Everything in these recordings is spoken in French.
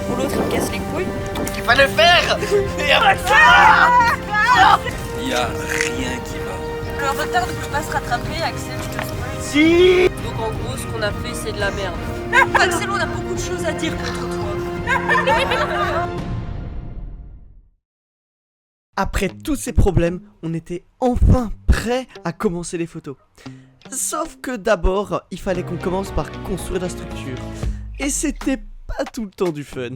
Pour l'autre, il me casse les couilles. Il fallait le faire. Il y a rien qui va. Le retard ne peut pas se rattraper, Axel, je te spoil. Si. Donc en gros, ce qu'on a fait, c'est de la merde. Axel, on a beaucoup de choses à dire contre toi. Après tous ces problèmes, on était enfin prêt à commencer les photos. Sauf que d'abord, il fallait qu'on commence par construire la structure. Et c'était pas tout le temps du fun.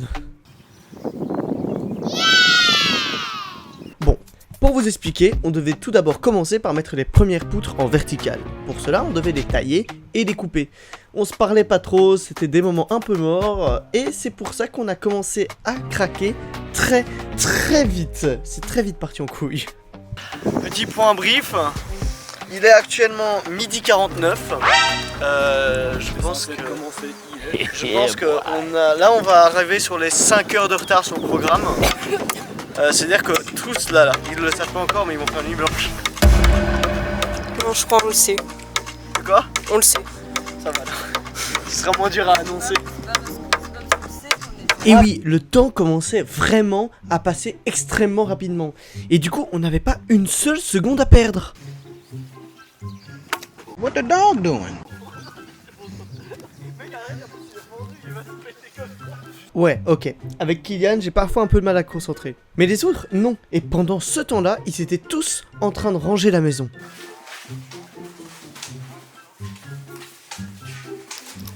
Bon, pour vous expliquer, on devait tout d'abord commencer par mettre les premières poutres en verticale. Pour cela, on devait les tailler et les couper. On se parlait pas trop, c'était des moments un peu morts, et c'est pour ça qu'on a commencé à craquer très vite. C'est très vite parti en couille. Petit point brief. Il est actuellement midi 49. Je pense que on va arriver sur les 5 heures de retard sur le programme. C'est-à-dire que tous là, ils le savent pas encore, mais ils vont faire une nuit blanche. Non, je crois qu'on le sait. De quoi? On le sait. Ça va. Ce sera moins dur à annoncer. Et oui, le temps commençait vraiment à passer extrêmement rapidement. Et du coup, on n'avait pas une seule seconde à perdre. What the dog doing? Ouais, ok. Avec Kylian, j'ai parfois un peu de mal à concentrer. Mais les autres, non. Et pendant ce temps-là, ils étaient tous en train de ranger la maison.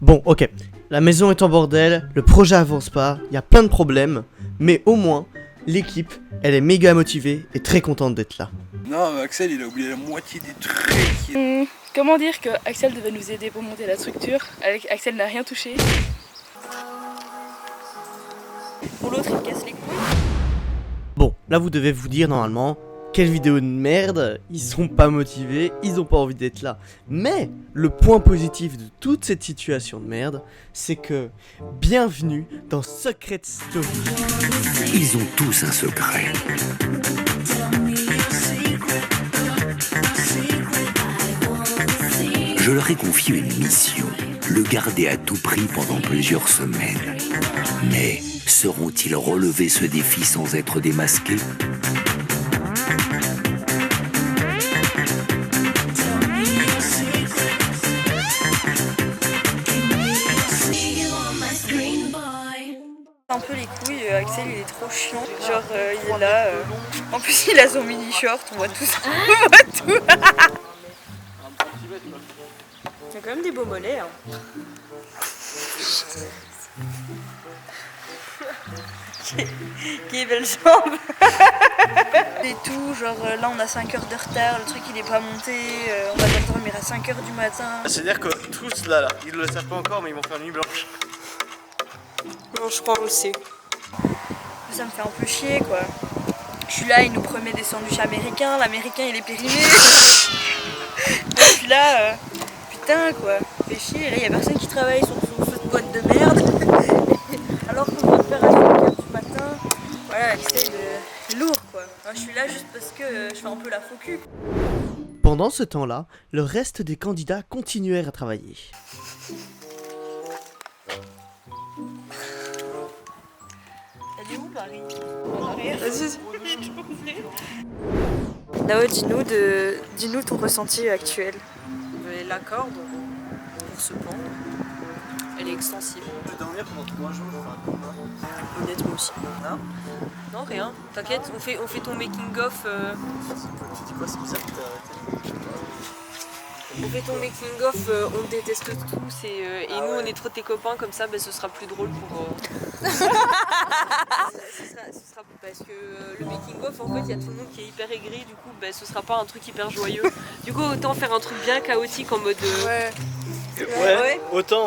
Bon, ok. La maison est en bordel, le projet avance pas, il y a plein de problèmes. Mais au moins, l'équipe, elle est méga motivée et très contente d'être là. Non, mais Axel, il a oublié la moitié des trucs. Comment dire que Axel devait nous aider pour monter la structure? Axel n'a rien touché. Pour l'autre, il me casse les couilles. Bon, là vous devez vous dire normalement, quelle vidéo de merde, ils sont pas motivés, ils ont pas envie d'être là. Mais le point positif de toute cette situation de merde, c'est que bienvenue dans Secret Story. Ils ont tous un secret. Je leur ai confié une mission, le garder à tout prix pendant plusieurs semaines. Mais sauront-ils relever ce défi sans être démasqués ? Un peu les couilles, Axel il est trop chiant. Genre il est là. En plus il a son mini short, on voit tout ça. On voit tout. Il y a quand même des beaux mollets. Hein. Qui belle jambe. Et tout, genre là on a 5 heures de retard, le truc il est pas monté, on va devoir dormir à 5 heures du matin. C'est-à-dire que tous là, ils le savent pas encore, mais ils vont faire une nuit blanche. Non, je crois qu'on le sait. Ça me fait un peu chier quoi. Je suis là, il nous promet des sandwichs américains, l'américain il est périmé. Je suis là, putain quoi, fait chier, là il y a personne qui travaille sur cette boîte de merde. Alors qu'on doit faire à 5h du matin. Voilà, Axel, c'est lourd quoi. Moi je suis là juste parce que je fais un peu la faux cul. Pendant ce temps-là, le reste des candidats continuèrent à travailler. Elle est où Paris? En arrière. Nao, dis-nous ton ressenti actuel. La corde, pour se pendre, elle est extensible. Je vais dormir pendant 3 jours, je vais faire un combat. Honnêtement aussi. Non? Non, rien. T'inquiète, on fait ton making-of. Tu dis quoi, c'est bizarre que t'as arrêté? On fait ton making-of, on te déteste tous et nous on est trop tes copains, comme ça ce sera plus drôle pour... ce sera parce que le making-of en fait il y a tout le monde qui est hyper aigri, du coup ce sera pas un truc hyper joyeux. Du coup autant faire un truc bien chaotique en mode... Ouais, autant...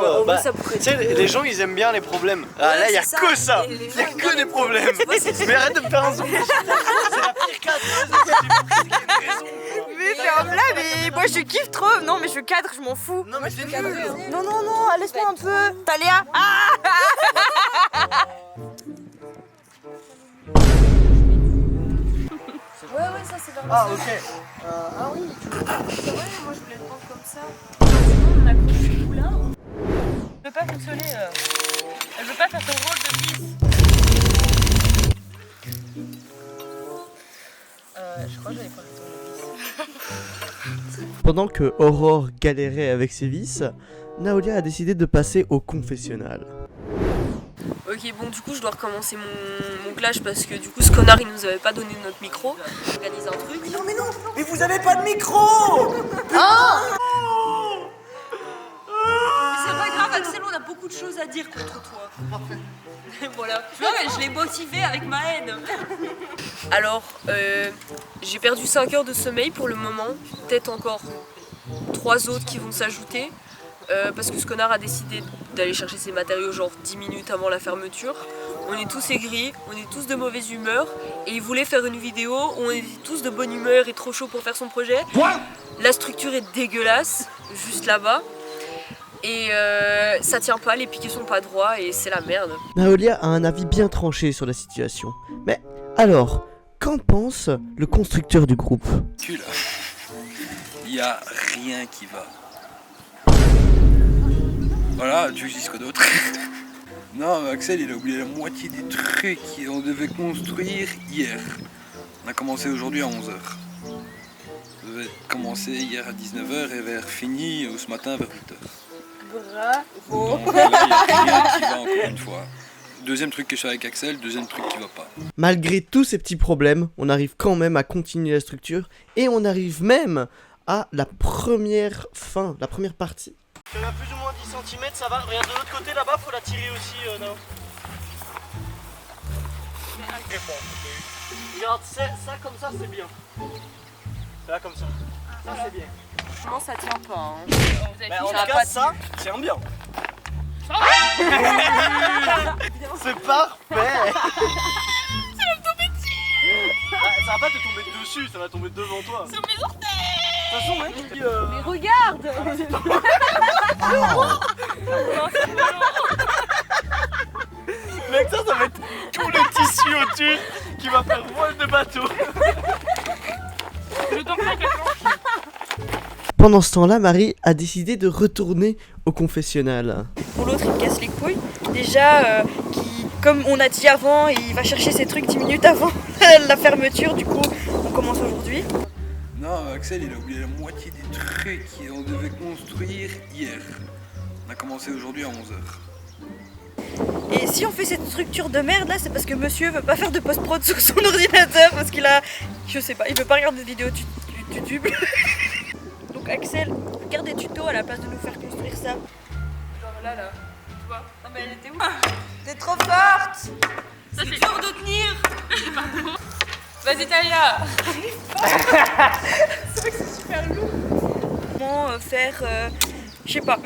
tu sais, les gens ils aiment bien les problèmes. Ah là il y a que ça. Il y a que des problèmes. Mais arrête de me faire un zoom. C'est la pire cadreuse. Mais fais un plat, mais moi je kiffe trop. Non mais je cadre, je m'en fous. Non mais c'est nul. Non, laisse-moi un peu. Taléa. Ouais, ça c'est vers le Ah ok. Ah oui, tu veux pas. Ouais, moi je voulais le prendre comme ça. Sinon on a couché le foulard. Je veux pas fonctionner. Elle veut pas faire ton rôle de fils. Pendant que Aurore galérait avec ses vis, Naolia a décidé de passer au confessionnal. Ok, bon, du coup, je dois recommencer mon clash parce que du coup, ce connard, il nous avait pas donné notre micro. Organise un truc. Mais vous avez pas de micro! C'est pas grave, Axel, on a beaucoup de choses à dire contre toi. Voilà. Non, mais je l'ai motivé avec ma haine. Alors, j'ai perdu 5 heures de sommeil pour le moment. Peut-être encore 3 autres qui vont s'ajouter. Parce que ce connard a décidé d'aller chercher ses matériaux genre 10 minutes avant la fermeture. On est tous aigris, on est tous de mauvaise humeur. Et il voulait faire une vidéo où on était tous de bonne humeur et trop chaud pour faire son projet. La structure est dégueulasse, juste là-bas. Et ça tient pas, les piquets sont pas droits et c'est la merde. Naolia a un avis bien tranché sur la situation. Mais alors, qu'en pense le constructeur du groupe? Tu là, il y a rien qui va. Voilà, tu dis quoi d'autre? Non, mais Axel, il a oublié la moitié des trucs qu'on devait construire hier. On a commencé aujourd'hui à 11h. On devait commencer hier à 19h et vers fini ce matin vers 8h. Bravo. Donc là, il n'y a rien qui va encore une fois. Deuxième truc que je fais avec Axel, deuxième truc qui va pas. Malgré tous ces petits problèmes, on arrive quand même à continuer la structure et on arrive même à la première partie. Tu as plus ou moins 10 cm, ça va. Regarde de l'autre côté là-bas, faut la tirer aussi, Nao. Regarde, ça comme ça, c'est bien. Là, comme ça. Ça, c'est bien. Franchement, ça tient pas. Hein. Mais en tout cas, ça tient bien. C'est parfait. Ça va me tomber dessus. Ça va pas te tomber dessus, ça va tomber devant toi. Sur mes orteils. De toute façon, mec, Mais regarde. mec, ça va être tout le tissu au-dessus qui va faire voile de bateau. Pendant ce temps-là, Marie a décidé de retourner au confessionnal. Pour l'autre, il me casse les couilles. Déjà, comme on a dit avant, il va chercher ses trucs 10 minutes avant la fermeture. Du coup, on commence aujourd'hui. Non, Axel, il a oublié la moitié des trucs qu'on devait construire hier. On a commencé aujourd'hui à 11h. Et si on fait cette structure de merde là, c'est parce que monsieur veut pas faire de post-prod sur son ordinateur parce qu'il a, je sais pas, il veut pas regarder des vidéos YouTube. Donc Axel, regarde des tutos à la place de nous faire construire ça. Genre là, tu vois. Non mais elle était où? T'es trop forte. Ça c'est dur de tenir. Vas-y Talia. Comment faire, je sais pas,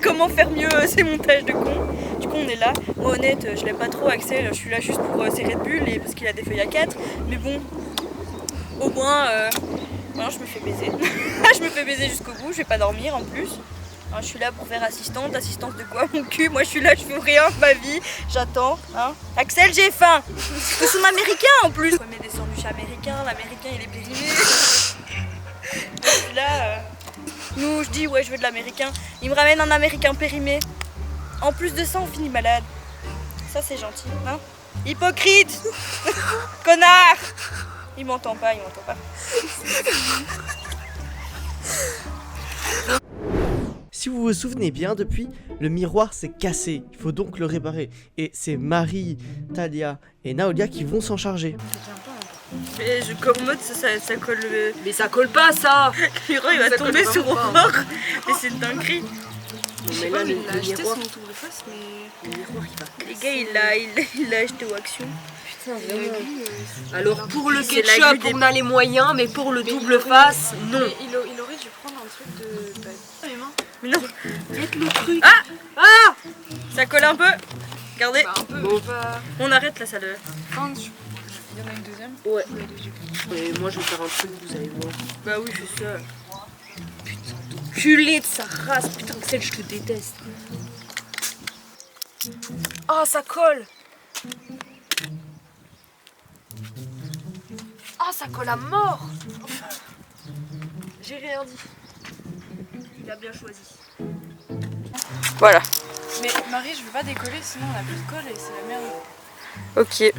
comment faire mieux ces montages de cons. Du coup on est là. Moi honnête, je l'aime pas trop Axel, je suis là juste pour ses Red Bull et parce qu'il a des feuilles à 4. Mais bon, au moins, voilà, je me fais baiser. Je me fais baiser jusqu'au bout, je vais pas dormir en plus. Alors, je suis là pour faire assistante de quoi mon cul? Moi je suis là, je fais rien de ma vie, j'attends. Hein. Axel, j'ai faim. C'est son américain en plus. Je remets des sandwichs américains, l'américain il est périmé. Je suis là, nous je dis ouais je veux de l'américain. Il me ramène un américain périmé. En plus de ça on finit malade. Ça c'est gentil, hein. Hypocrite. Connard. Il m'entend pas. Si vous vous souvenez bien, depuis, le miroir s'est cassé. Il faut donc le réparer. Et c'est Marie, Talia et Naolia qui vont s'en charger. Mais je cormote, ça colle. Mais ça colle pas ça. Le miroir il va Ça tomber colle sur vraiment Aurore. Mais c'est une dinguerie. Non mais là il a acheté son tour de face mais le miroir il va. Les gars il l'a acheté au Action. Putain vraiment. Alors pour le C'est la ketchup gueule on a les moyens mais pour le double face non. Mais il aurait dû prendre un truc de. Bah, les mains. Mais non. Mettre le truc. Ah ça colle un peu. Regardez. Bah, un peu. Bon. Pas. On arrête là ça le. Enfin, il y en a une deuxième. Ouais. Et moi je vais faire un truc vous allez voir. Bah oui c'est ça. Culé de sa race, putain Axel je te déteste. Ah ça colle. Ah ça colle à mort. J'ai rien dit. Il a bien choisi. Voilà. Mais Marie, je veux pas décoller sinon on a plus de colle et c'est la merde. Ok. Si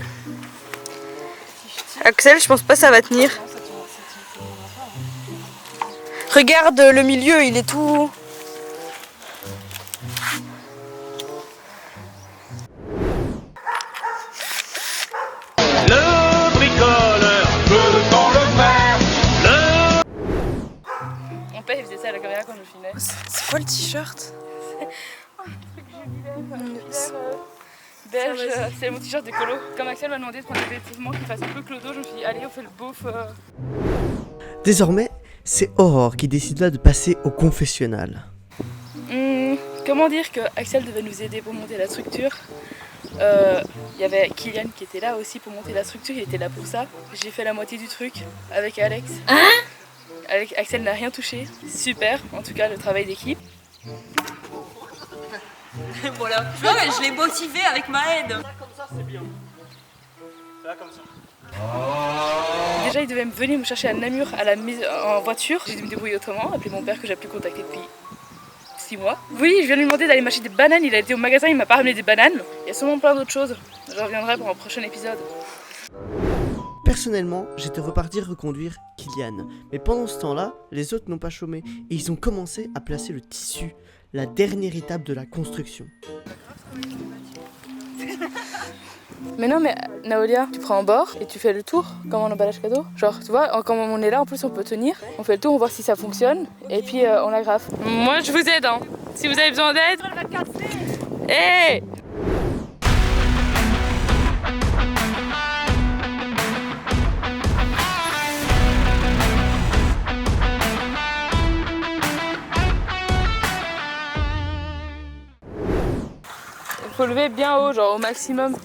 je tire. Axel je pense pas ça va tenir. Non, ça tiendra pas. Regarde le milieu, il est tout... Le bricoleur veut dans le verre. Mon père il faisait ça à la caméra quand je filmais. C'est quoi le t-shirt? Beige, c'est mon t-shirt d'écolo. Comme Axel m'a demandé de prendre des vêtements qui fassent un peu clodo, je me suis dit allez on fait le beauf. Désormais, c'est Aurore qui décida de passer au confessionnal. Comment dire que Axel devait nous aider pour monter la structure. Il y avait Kylian qui était là aussi pour monter la structure, il était là pour ça. J'ai fait la moitié du truc avec Alex. Axel n'a rien touché, super, en tout cas le travail d'équipe. Voilà. Non mais je l'ai motivé avec ma haine. Comme ça, c'est bien. Là, comme ça. Déjà il devait venir me chercher à Namur à la mise en voiture. J'ai dû me débrouiller autrement, appeler mon père que j'ai plus contacté depuis 6 mois. Oui, je viens lui demander d'aller m'acheter des bananes, il a été au magasin, il m'a pas ramené des bananes. Il y a sûrement plein d'autres choses, je reviendrai pour un prochain épisode. Personnellement, j'étais reparti reconduire Kylian. Mais pendant ce temps-là, les autres n'ont pas chômé et ils ont commencé à placer le tissu, la dernière étape de la construction. Mais non mais Naolia, tu prends un bord et tu fais le tour comme en emballage cadeau. Genre tu vois, quand on est là en plus on peut tenir, on fait le tour, on voit si ça fonctionne et puis on l'agrafe. Moi je vous aide hein, si vous avez besoin d'aide. Hey, il faut lever bien haut, genre au maximum.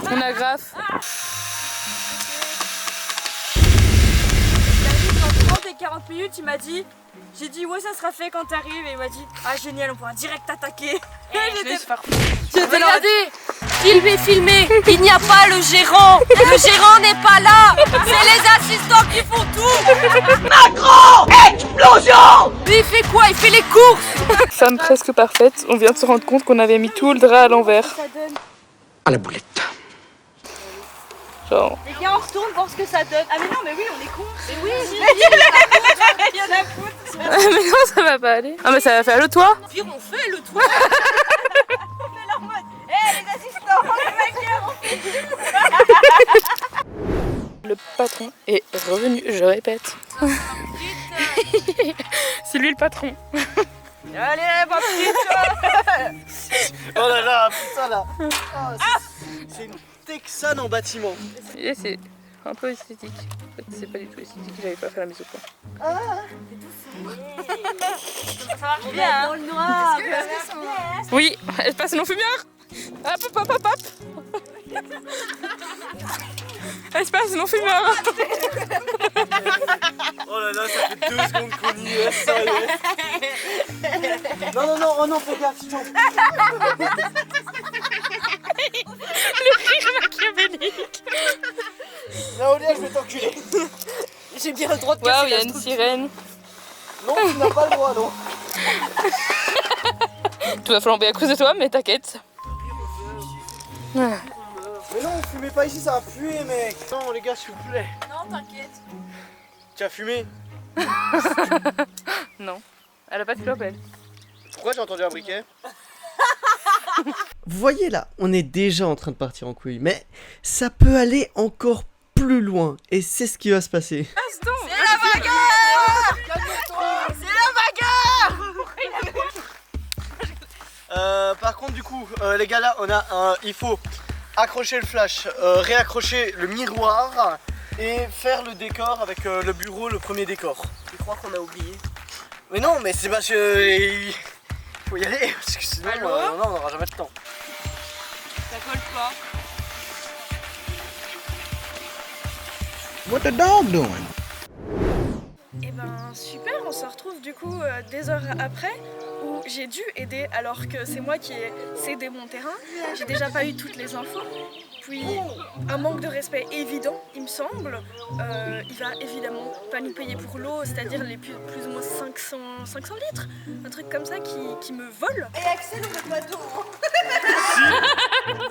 On agrafe. Dans 30 et 40 minutes, il m'a dit... J'ai dit ouais ça sera fait quand t'arrives et il m'a dit ah génial on pourra direct attaquer. Regardez, filmez, il n'y a pas le gérant. Le gérant n'est pas là. C'est les assistants qui font tout. Macron, explosion. Lui il fait quoi? Il fait les courses. Femme presque parfaite, on vient de se rendre compte qu'on avait mis tout le drap à l'envers. À la boulette. Genre... Les gars on retourne voir ce que ça donne. Ah mais non mais oui on est cons. Mais oui il y en a foutre. mais non ça va pas aller. Ah mais ça va faire le toit. Pire on fait le tour. On fait leur mode. Hé les assistants, les vainqueurs. Le patron est revenu, je répète. C'est lui le patron. Allez ma petite. Oh là là, putain là. C'est une Texane en bâtiment. Et c'est un peu esthétique. En fait, c'est pas du tout esthétique, j'avais pas fait la mise au point. Ça marche bien dans le noir. Oui, elle passe non fumeur. Hop hop hop hop hop. Espace non fumeur. Oh là là, ça fait 2 secondes qu'on y est, ça y est. Non, non, non, oh non, fais gaffe, stop. Le rire machiavélique. Naolia, je vais t'enculer. J'ai bien le droit de Waouh, casser il y a la une structure. sirène. Non, tu n'as pas le droit, non. Tout va flamber à cause de toi, mais t'inquiète. Mais non, fumez pas ici, ça va puer, mec. Non, les gars, s'il vous plaît. Non t'inquiète. Tu as fumé? Non, elle a pas de clope elle. Pourquoi j'ai entendu un briquet? Vous voyez là, on est déjà en train de partir en couille, mais ça peut aller encore plus loin et c'est ce qui va se passer. C'est la bagarre. C'est la bagarre. Par contre, du coup, les gars, là, il faut accrocher le flash, réaccrocher le miroir et faire le décor avec le bureau, le premier décor. Je crois qu'on a oublié. Mais non, mais c'est parce que faut y aller, parce que sinon, non, on n'aura jamais le temps. Ça colle pas. What the dog doing? Et ben super, on se retrouve du coup des heures après où j'ai dû aider alors que c'est moi qui ai cédé mon terrain. J'ai déjà pas eu toutes les infos. Puis un manque de respect évident, il me semble. Il va évidemment pas nous payer pour l'eau, c'est-à-dire les plus ou moins 500 litres. Un truc comme ça qui me vole. Et Axel, on veut pas d'eau.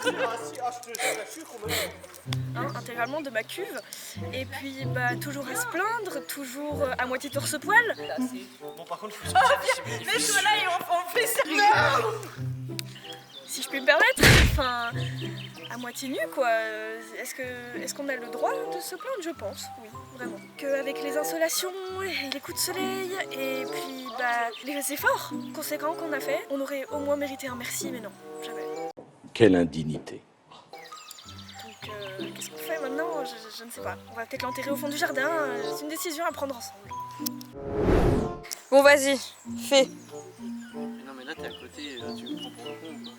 Si, intégralement de ma cuve. Et puis bah toujours à se plaindre, toujours à moitié torse-poil. Bon, par contre, je suis sortir d'ici. Mais toi là, on fait sérieux. Si je puis me permettre, enfin, à moitié nu quoi. Est-ce qu'on a le droit de se plaindre? Je pense, oui, vraiment. Qu'avec les insolations et les coups de soleil et puis bah les efforts conséquents qu'on a fait, on aurait au moins mérité un merci, mais non, jamais. Quelle indignité. Donc qu'est-ce qu'on fait maintenant? Je ne sais pas. On va peut-être l'enterrer au fond du jardin. C'est une décision à prendre ensemble. Bon vas-y, fais. Mais non, mais là, t'es à côté, tu me prends pour un con, quoi.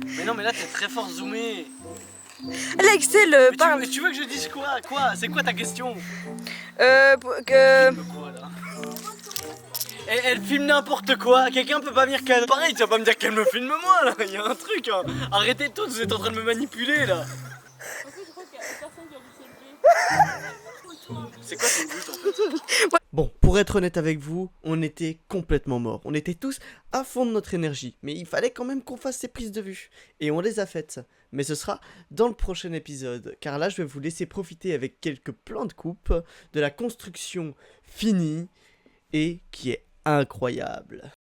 Mais non, mais là, t'es très fort zoomé. Axel, Mais tu veux que je dise quoi? Quoi? C'est quoi ta question? que... Quoi, là? Elle filme n'importe quoi, quelqu'un peut pas venir qu'elle... Pareil, tu vas pas me dire qu'elle me filme moi là, il y a un truc hein. Arrêtez tout, vous êtes en train de me manipuler là. C'est quoi ton but en fait? Bon, pour être honnête avec vous, on était complètement morts. On était tous à fond de notre énergie. Mais il fallait quand même qu'on fasse ces prises de vue. Et on les a faites. Mais ce sera dans le prochain épisode. Car là, je vais vous laisser profiter avec quelques plans de coupe de la construction finie et qui est incroyable.